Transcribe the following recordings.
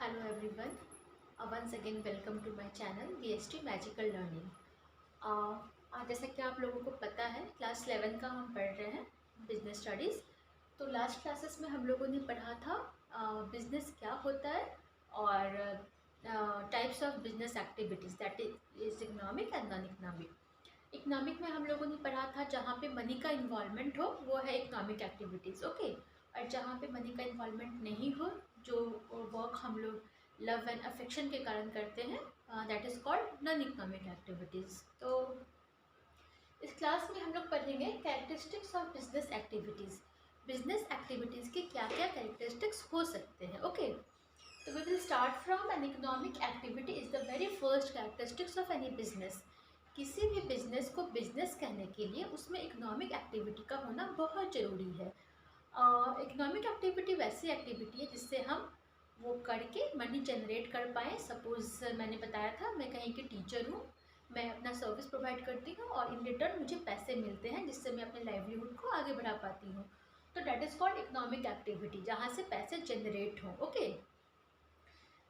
Hello everyone. Once again welcome to my channel VST Magical Learning. आज जैसा कि आप लोगों को पता है क्लास 11 का हम पढ़ रहे हैं बिजनेस स्टडीज़। तो लास्ट क्लासेस में हम लोगों ने पढ़ा था बिजनेस क्या होता है और types of business activities that is economic and non economic. Economic में हम लोगों ने पढ़ा था जहाँ पे मनी का इन्वॉल्वमेंट हो वो है इकोनॉमिक एक्टिविटीज़, ओके। और जहाँ पे मनी का इन्वॉल्वमेंट नहीं हो, जो वर्क हम लोग लव एंड अफेक्शन के कारण करते हैं, that is called non economic activities. तो इस क्लास में हम लोग पढ़ेंगे characteristics of business activities. Business activities के क्या क्या कैरेक्टरिस्टिक्स हो सकते हैं, ओके। तो we will start from an economic activity is the very first characteristics of any business. किसी भी बिजनेस को बिजनेस कहने के लिए उसमें इकोनॉमिक एक्टिविटी का होना बहुत ज़रूरी है। इकोनॉमिक एक्टिविटी वैसी एक्टिविटी है जिससे हम वो करके मनी जनरेट कर पाएँ। सपोज़ मैंने बताया था मैं कहीं की टीचर हूँ, मैं अपना सर्विस प्रोवाइड करती हूँ और इन रिटर्न मुझे पैसे मिलते हैं जिससे मैं अपने लाइवलीहुड को आगे बढ़ा पाती हूँ। तो that is called economic activity, जहाँ से पैसे जनरेट हों, okay.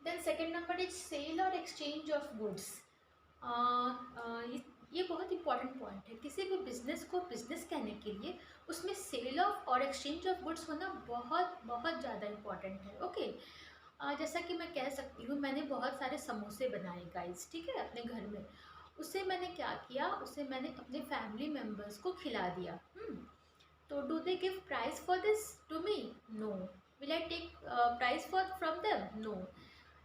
Then second number is sale और एक्सचेंज ऑफ गुड्स। ये बहुत इंपॉर्टेंट पॉइंट है। किसी भी बिजनेस को बिजनेस कहने के लिए उसमें सेल ऑफ और एक्सचेंज ऑफ गुड्स होना बहुत बहुत ज़्यादा इम्पॉर्टेंट है, ओके। जैसा कि मैं कह सकती हूँ मैंने बहुत सारे समोसे बनाए गाइस, ठीक है, अपने घर में। उससे मैंने क्या किया, उससे मैंने अपने फैमिली मेम्बर्स को खिला दिया। तो do they give price for this to me? No. Will I take price for from them? No.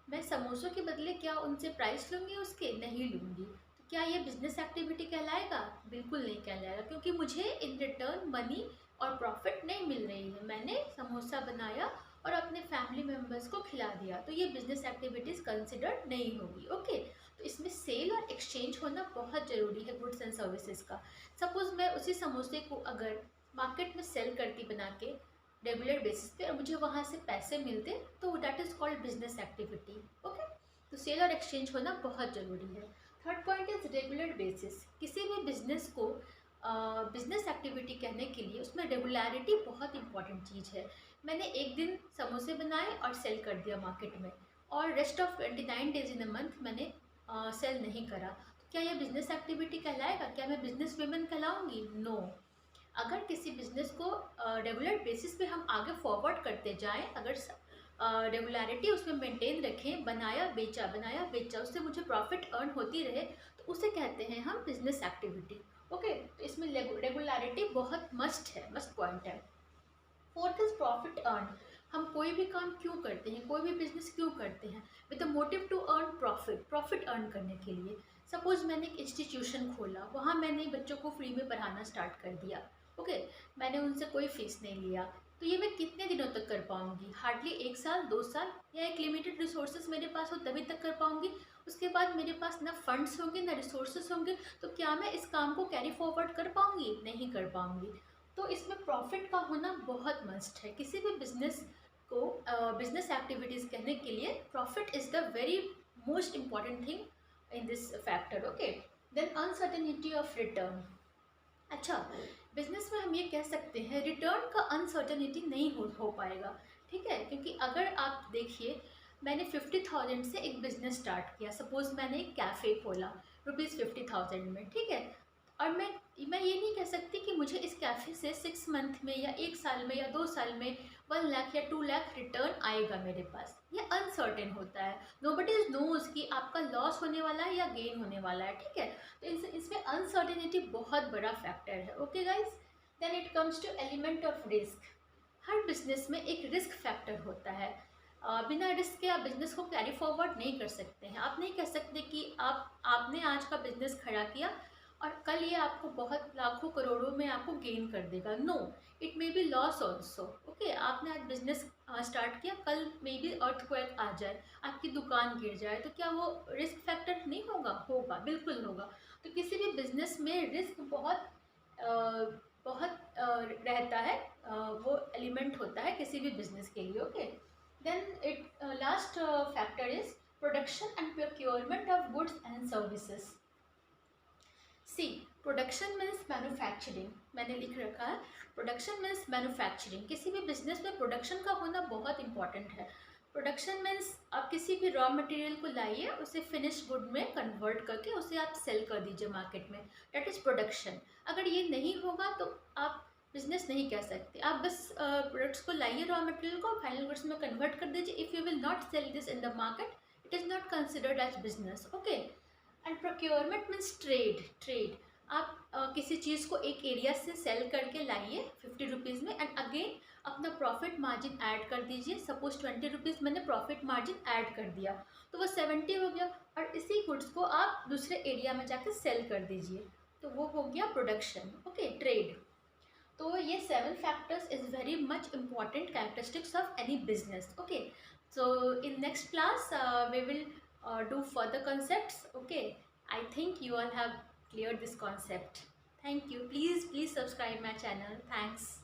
मैं समोसों के बदले क्या उनसे प्राइस लूँगी? उसके नहीं लूँगी। तो क्या ये बिजनेस एक्टिविटी कहलाएगा? बिल्कुल नहीं कहलाएगा, क्योंकि मुझे इन रिटर्न मनी और प्रॉफिट नहीं मिल रही है। मैंने समोसा बनाया और अपने फैमिली मेम्बर्स को खिला दिया, तो ये बिजनेस एक्टिविटीज़ कंसिडर्ड नहीं होगी, ओके। तो इसमें सेल और एक्सचेंज होना बहुत ज़रूरी है गुड्स एंड सर्विसेज का। सपोज़ मैं उसी समोसे को अगर मार्केट में सेल करती बना के रेगुलर बेसिस पे और मुझे वहाँ से पैसे मिलते, तो that is called business activity, okay. तो सेल और एक्सचेंज होना बहुत ज़रूरी है। Third point is regular basis. किसी भी बिजनेस को बिजनेस एक्टिविटी कहने के लिए उसमें रेगुलरिटी बहुत इंपॉर्टेंट चीज़ है। मैंने एक दिन समोसे बनाए और सेल कर दिया मार्केट में, और rest of 29 days in a month मैंने सेल नहीं करा, तो क्या यह बिजनेस एक्टिविटी कहलाएगा? क्या मैं बिजनेस वुमेन कहलाऊँगी? नो। अगर किसी बिजनेस को रेगुलर बेसिस पे हम आगे फॉरवर्ड करते जाएं, अगर रेगुलरिटी उसमें मेंटेन रखें, बनाया बेचा, उससे मुझे प्रॉफिट अर्न होती रहे, तो उसे कहते हैं हम बिजनेस एक्टिविटी, ओके। तो इसमें रेगुलरिटी बहुत मस्ट है, मस्ट पॉइंट है। Fourth is profit earn. हम कोई भी काम क्यों करते हैं, कोई भी बिजनेस क्यों करते हैं? With the motive to earn profit, profit earn करने के लिए। सपोज मैंने एक इंस्टीट्यूशन खोला, वहाँ मैंने बच्चों को फ्री में पढ़ाना स्टार्ट कर दिया, ओके। मैंने उनसे कोई फीस नहीं लिया, तो ये मैं कितने दिनों तक कर पाऊँगी? हार्डली 1 साल 2 साल, या एक लिमिटेड रिसोर्सेज मेरे पास हो तभी तक कर पाऊँगी। उसके बाद मेरे पास ना फंड्स होंगे ना रिसोर्सेज होंगे, तो क्या मैं इस काम को कैरी फॉरवर्ड कर पाऊँगी? नहीं कर पाऊँगी। तो इसमें प्रॉफिट का होना बहुत मस्ट है। किसी भी बिजनेस को बिजनेस एक्टिविटीज़ कहने के लिए profit is the very most important thing in this factor, okay. Then uncertainty of return. अच्छा, बिजनेस में हम ये कह सकते हैं रिटर्न का अनसर्टेनिटी नहीं हो पाएगा, ठीक है। क्योंकि अगर आप देखिए, मैंने 50,000 से एक बिज़नेस स्टार्ट किया। सपोज़ मैंने एक कैफ़े खोला ₹50,000 में, ठीक है। और मैं ये नहीं कह सकती कि मुझे इस कैफ़े से 6 मंथ में या 1 साल में या 2 साल में 1 लाख या 2 लाख रिटर्न आएगा मेरे पास। ये अनसर्टेन होता है। नोबडी नोज़ कि आपका लॉस होने वाला है या गेन होने वाला है, ठीक है। तो इसमें अनसर्टेनिटी बहुत बड़ा फैक्टर है, okay guys. Then it comes to element of risk. हर बिजनेस में एक रिस्क फैक्टर होता है। बिना रिस्क के आप बिजनेस को कैरी फॉरवर्ड नहीं कर सकते हैं। आप नहीं कह सकते कि आपने आज का बिजनेस खड़ा किया और कल ये आपको बहुत लाखों करोड़ों में आपको गेन कर देगा। No, it may be loss also, okay. आपने आज बिजनेस स्टार्ट किया, कल मे बी अर्थक्वेक आ जाए, आपकी दुकान गिर जाए, तो क्या वो रिस्क फैक्टर नहीं होगा? होगा, बिल्कुल होगा। तो किसी भी बिजनेस में रिस्क रहता है, वो एलिमेंट होता है किसी भी बिजनेस के लिए, okay. Then it last factor is production and procurement of goods and services. See, production means manufacturing, मैंने लिख रखा है प्रोडक्शन मीन्स मैन्युफैक्चरिंग। किसी भी बिजनेस में प्रोडक्शन का होना बहुत इंपॉर्टेंट है। प्रोडक्शन मीन्स आप किसी भी रॉ मटेरियल को लाइए, उसे फिनिश गुड में कन्वर्ट करके उसे आप सेल कर दीजिए मार्केट में, दैट इज़ प्रोडक्शन। अगर ये नहीं होगा तो आप बिजनेस नहीं कह सकते। आप बस प्रोडक्ट्स को लाइए, रॉ मटेरियल को फाइनल गुड्स में कन्वर्ट कर दीजिए। If you will not sell this in the market, it is not considered as business, okay. And procurement means trade. आप किसी चीज़ को एक एरिया से सेल करके लाइए 50 रुपीज़ में, एंड अगेन अपना प्रॉफिट मार्जिन ऐड कर दीजिए। सपोज 20 रुपीज़ मैंने प्रॉफिट मार्जिन ऐड कर दिया, तो वो 70 हो गया, और इसी गुड्स को आप दूसरे एरिया में जाकर सेल कर दीजिए, तो वो हो गया प्रोडक्शन, ओके, ट्रेड। तो ये 7 factors is very much important characteristics of any business, okay. So in next class we will do further concepts, okay. I think you all have cleared this concept. Thank you. Please subscribe my channel. Thanks.